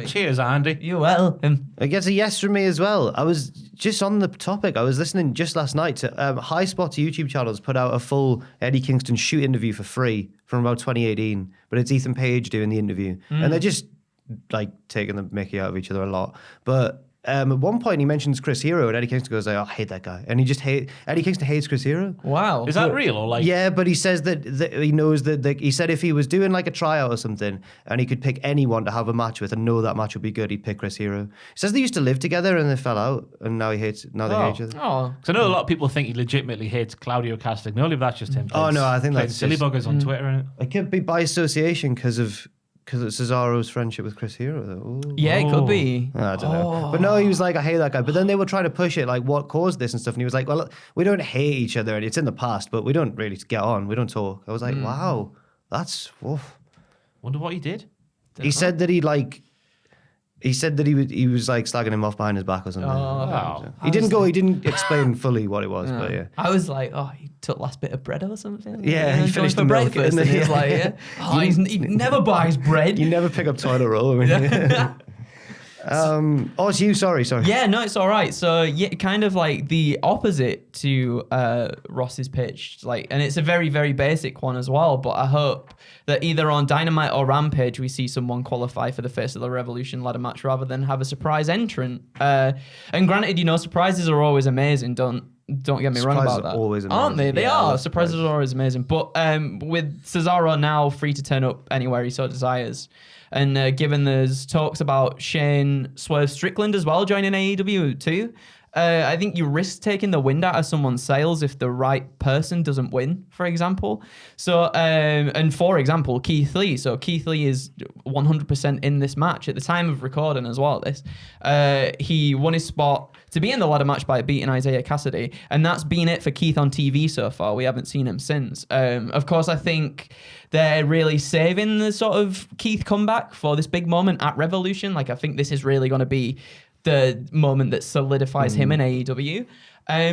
Cheers, Andy. You're welcome. It gets a yes from me as well. I was just on the topic. I was listening just last night to High Spot's YouTube channels put out a full Eddie Kingston shoot interview for free from about 2018. But it's Ethan Page doing the interview. And they're just like taking the mickey out of each other a lot. But at one point he mentions Chris Hero and Eddie Kingston goes like, oh, I hate that guy. And Eddie Kingston hates Chris Hero. Wow. Is that real or like? Yeah, but he says that he knows that he said if he was doing like a tryout or something and he could pick anyone to have a match with and know that match would be good, he'd pick Chris Hero. He says they used to live together and they fell out and now they hate each other. Oh. Because I know a lot of people think he legitimately hates Claudio Castagnoli, but that's just him. Oh no, I think playing that's silly buggers on Twitter. Innit? It could be by association because of Cesaro's friendship with Chris Hero. Though. Yeah, it could be. I don't know. But no, he was like, I hate that guy. But then they were trying to push it, like, what caused this and stuff. And he was like, well, we don't hate each other. And it's in the past, but we don't really get on. We don't talk. I was like, wow, that's... Oof. Wonder what he did. He said that he was like slagging him off behind his back or something. Wow. He didn't explain fully what it was, but yeah. I was like, oh, he took last bit of bread or something. Yeah, he finished the milk breakfast. And he was like, yeah. Oh, he never buys bread. You never pick up toilet roll. I mean, It's you. Sorry. Yeah, no, it's all right. So yeah, kind of like the opposite to Ross's pitch, like, and it's a very, very basic one as well. But I hope that either on Dynamite or Rampage we see someone qualify for the Face of the Revolution ladder match rather than have a surprise entrant. And granted, surprises are always amazing. Don't get me wrong about that. Always amazing. Aren't they? They are. Surprises are always amazing. But with Cesaro now free to turn up anywhere he so desires, and given there's talks about Shane Swerve Strickland as well joining AEW too, I think you risk taking the wind out of someone's sails if the right person doesn't win, for example. So, and for example, Keith Lee. So Keith Lee is 100% in this match at the time of recording as well. He won his spot to be in the ladder match by beating Isiah Kassidy, and that's been it for Keith on TV so far. We haven't seen him since. Of course, I think they're really saving the sort of Keith comeback for this big moment at Revolution. Like, I think this is really going to be the moment that solidifies him in AEW.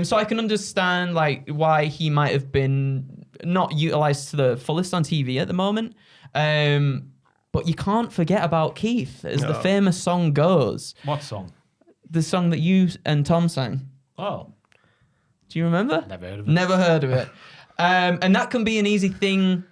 So I can understand like why he might have been not utilized to the fullest on TV at the moment. But you can't forget about Keith, as the famous song goes. What song? The song that you and Tom sang. Oh. Do you remember? Never heard of it. Never heard of it. And that can be an easy thing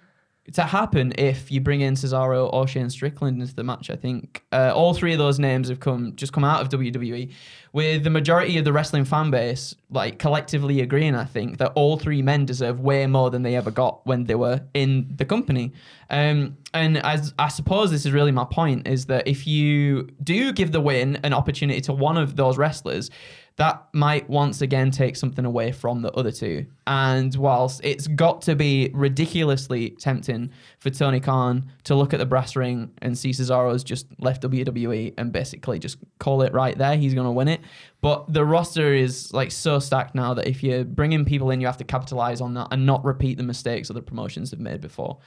to happen if you bring in Cesaro or Shane Strickland into the match. I think all three of those names have come out of WWE, with the majority of the wrestling fan base like collectively agreeing, I think, that all three men deserve way more than they ever got when they were in the company. And as I suppose this is really my point, is that if you do give the win an opportunity to one of those wrestlers, that might once again take something away from the other two. And whilst it's got to be ridiculously tempting for Tony Khan to look at the brass ring and see Cesaro's just left WWE and basically just call it right there, he's going to win it. But the roster is like so stacked now that if you're bringing people in, you have to capitalize on that and not repeat the mistakes other promotions have made before.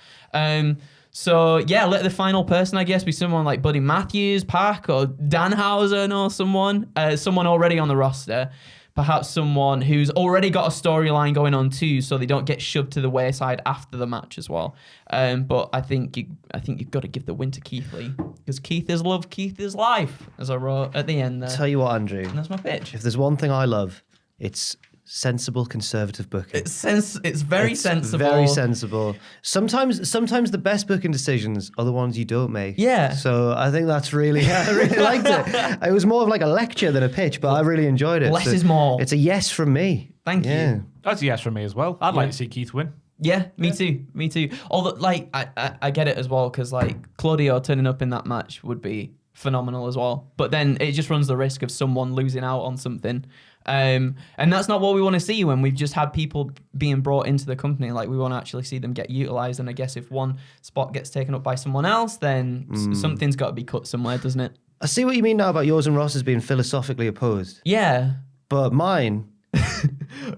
So yeah, let the final person, I guess, be someone like Buddy Matthews, Pac, or Danhausen, or someone already on the roster. Perhaps someone who's already got a storyline going on too, so they don't get shoved to the wayside after the match as well. But I think you've got to give the win to Keith Lee, because Keith is love, Keith is life, as I wrote at the end there. Tell you what, Andrew. And that's my pitch. If there's one thing I love, it's sensible conservative booking. It's very sensible. Very sensible. Sometimes the best booking decisions are the ones you don't make. Yeah. So I think that's really, I really liked it. It was more of like a lecture than a pitch, but I really enjoyed it. Less is more. It's a yes from me. Thank you. That's a yes from me as well. I'd like to see Keith win. Yeah, me too. Although, like, I get it as well, because like Claudio turning up in that match would be phenomenal as well. But then it just runs the risk of someone losing out on something. And that's not what we want to see when we've just had people being brought into the company. Like, we want to actually see them get utilized. And I guess if one spot gets taken up by someone else, then something's got to be cut somewhere, doesn't it? I see what you mean now about yours and Ross's being philosophically opposed. Yeah. But mine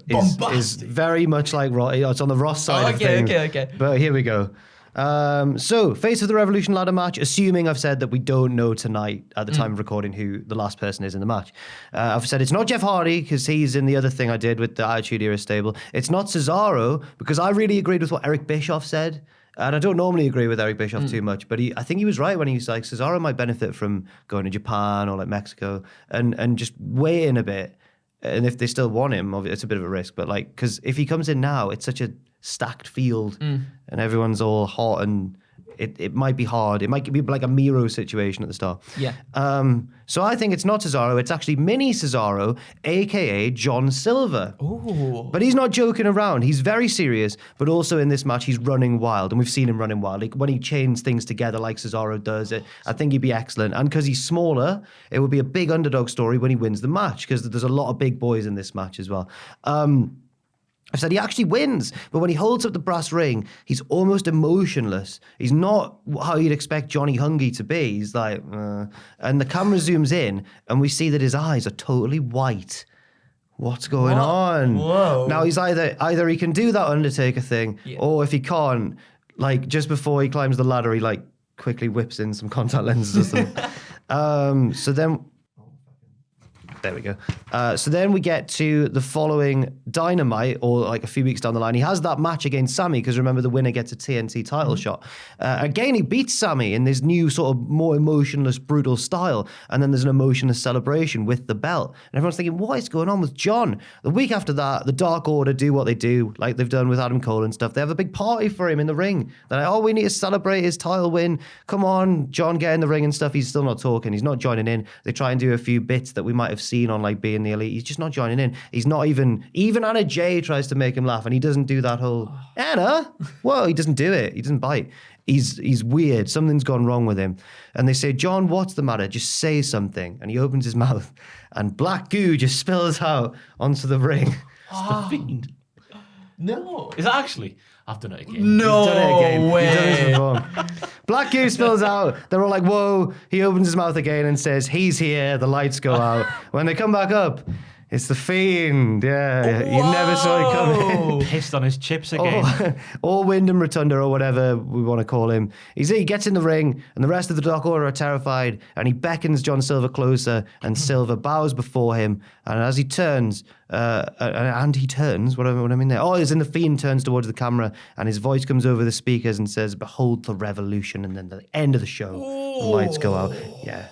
is very much like Ross. It's on the Ross side of things. Okay. But here we go. So, Face of the Revolution ladder match, assuming I've said that we don't know tonight at the time of recording who the last person is in the match. I've said it's not Jeff Hardy, because he's in the other thing I did with the Attitude Era stable. It's not Cesaro, because I really agreed with what Eric Bischoff said. And I don't normally agree with Eric Bischoff too much, but I think he was right when he was like, Cesaro might benefit from going to Japan or like Mexico and just waiting a bit. And if they still want him, obviously it's a bit of a risk, but like, because if he comes in now, it's such a stacked field and everyone's all hot, and it might be hard. It might be like a Miro situation at the start. Yeah. So I think it's not Cesaro. It's actually Mini Cesaro, a.k.a. John Silver. Ooh. But he's not joking around. He's very serious, but also in this match, he's running wild. And we've seen him running wild. Like when he chains things together like Cesaro does it, I think he'd be excellent. And because he's smaller, it would be a big underdog story when he wins the match, because there's a lot of big boys in this match as well. I've said he actually wins, but when he holds up the brass ring, he's almost emotionless. He's not how you'd expect Johnny Hungy to be. He's like, and the camera zooms in, and we see that his eyes are totally white. What's going on? Whoa. Now he's either he can do that Undertaker thing, or if he can't, like just before he climbs the ladder, he like quickly whips in some contact lenses or something. So then. There we go. So then we get to the following Dynamite, or like a few weeks down the line. He has that match against Sammy, because remember, the winner gets a TNT title shot. Again, he beats Sammy in this new sort of more emotionless, brutal style. And then there's an emotionless celebration with the belt. And everyone's thinking, what is going on with John? The week after that, the Dark Order do what they do, like they've done with Adam Cole and stuff. They have a big party for him in the ring. They're like, oh, we need to celebrate his title win. Come on, John, get in the ring and stuff. He's still not talking. He's not joining in. They try and do a few bits that we might have seen on like Being the Elite. He's just not joining in. He's not even Anna Jay tries to make him laugh, and he doesn't do that whole Anna. Whoa, he doesn't do it. He doesn't bite. He's weird. Something's gone wrong with him. And they say, John, what's the matter? Just say something. And he opens his mouth, and black goo just spills out onto the ring. It's the Fiend. No. Is that actually? I've done it again. No He's done it again. way. He's done this before. Black goo spills out. They're all like, whoa. He opens his mouth again and says, he's here. The lights go out. When they come back up, it's the Fiend. Yeah. You never saw it coming. Pissed on his chips again. Or Wyndham Rotunda, or whatever we want to call him. He gets in the ring, and the rest of the Dark Order are terrified, and he beckons John Silver closer, and Silver bows before him. And as he turns, what I mean there? Oh, it's in the Fiend turns towards the camera, and his voice comes over the speakers and says, behold the revolution. And then at the end of the show, the lights go out. Yeah.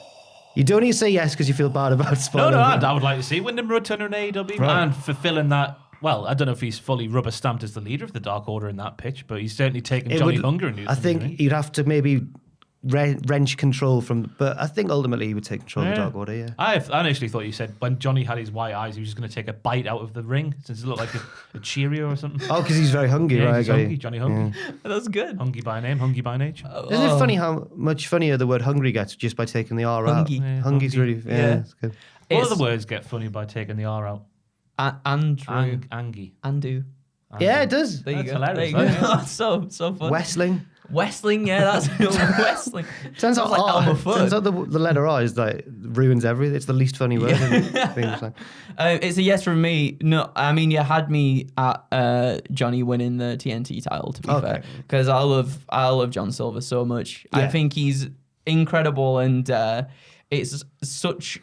You don't need to say yes because you feel bad about spoiling. No, I would like to see Wyndham Rotunda in AEW and fulfilling that. Well, I don't know if he's fully rubber stamped as the leader of the Dark Order in that pitch, but he's certainly taken Johnny Hunger and I think you'd have to maybe wrench control from, but I think ultimately he would take control of the Dark Order. Yeah, I initially thought you said when Johnny had his white eyes, he was just going to take a bite out of the ring since it looked like a Cheerio or something. Oh, because he's very hungry, right? He's hungry, Johnny Hungry. Yeah. That's good. Hungry by name, hungry by nature. Isn't it funny how much funnier the word hungry gets just by taking the R out? Yeah, Hungry's really, it's good. All of the words get funny by taking the R out. Andrew. Angie. Andu. Yeah, it does. There you That's go. hilarious, There you isn't go. it? so fun. Wrestling. Wrestling, yeah, that's Wrestling. Turns out, like Elmer Fudd. turns out the letter R is like ruins everything. It's the least funny word. It's a yes from me. No, I mean, you had me at Johnny winning the TNT title, to be fair, because I love John Silver so much. Yeah. I think he's incredible, and it's such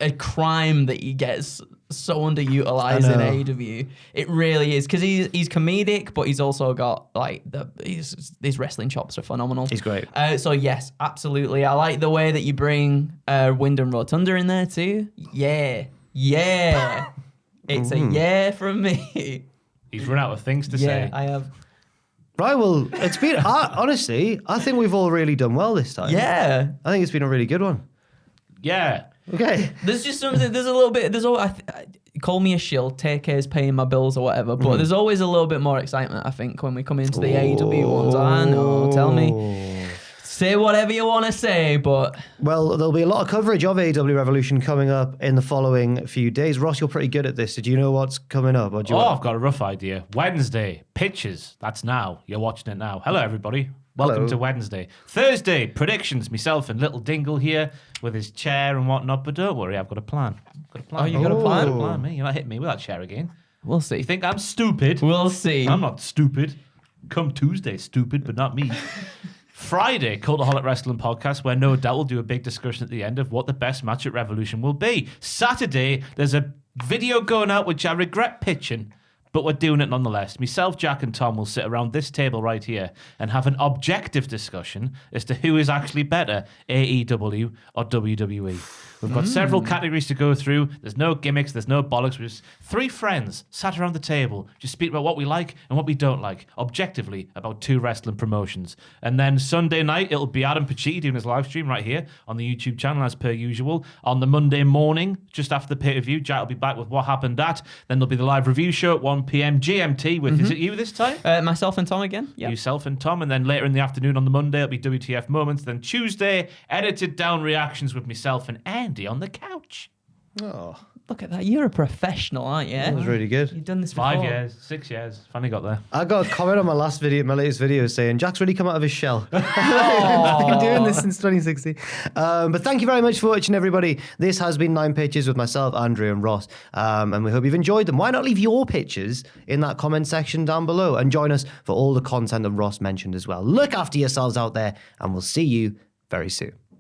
a crime that he gets so underutilized in AEW. It really is, because he's comedic, but he's also got like his wrestling chops are phenomenal. He's great. So yes, absolutely. I like the way that you bring Wyndham Rotunda in there too. Yeah. It's a yeah from me. He's run out of things to say. Yeah, I have. Right, well, it's been honestly, I think we've all really done well this time. Yeah, I think it's been a really good one. Yeah. Okay. There's just something. There's a little bit. Call me a shill. Take care's paying my bills or whatever. But there's always a little bit more excitement, I think, when we come into the AEW ones. I know. Tell me. Say whatever you want to say, but... Well, there'll be a lot of coverage of AEW Revolution coming up in the following few days. Ross, you're pretty good at this. Did you know what's coming up? Or do you I've got a rough idea. Wednesday, Pitches. That's now. You're watching it now. Hello, everybody. Welcome to Wednesday. Thursday, predictions. Myself and Little Dingle here with his chair and whatnot. But don't worry, I've got a plan. Oh, you got a plan? Me. You're not hitting me with that chair again. We'll see. You think I'm stupid? We'll see. I'm not stupid. Come Tuesday, stupid, but not me. Friday, Cultaholic Wrestling Podcast, where no doubt we'll do a big discussion at the end of what the best match at Revolution will be. Saturday, there's a video going out which I regret pitching, but we're doing it nonetheless. Myself, Jack, and Tom will sit around this table right here and have an objective discussion as to who is actually better, AEW or WWE. We've got several categories to go through. There's no gimmicks. There's no bollocks. We're just three friends sat around the table, just speak about what we like and what we don't like, objectively about two wrestling promotions. And then Sunday night, it'll be Adam Pacitti doing his live stream right here on the YouTube channel as per usual. On the Monday morning, just after the pay-per-view, Jack will be back with What Happened At. Then there'll be the live review show at 1 p.m. GMT with, is it you this time? Myself and Tom again. Yeah. Yourself and Tom. And then later in the afternoon on the Monday, it'll be WTF Moments. Then Tuesday, edited down reactions with myself and Andy on the couch. Oh, look at that. You're a professional, aren't you? that was really good. You've done this before. 5 years, 6 years. Finally got there. I got a comment on my latest video saying, Jack's really come out of his shell. I've been doing this since 2016. But thank you very much for watching, everybody. This has been 9 Pitches with myself, Andrew, and Ross. And we hope you've enjoyed them. Why not leave your pitches in that comment section down below and join us for all the content that Ross mentioned as well. Look after yourselves out there, and we'll see you very soon.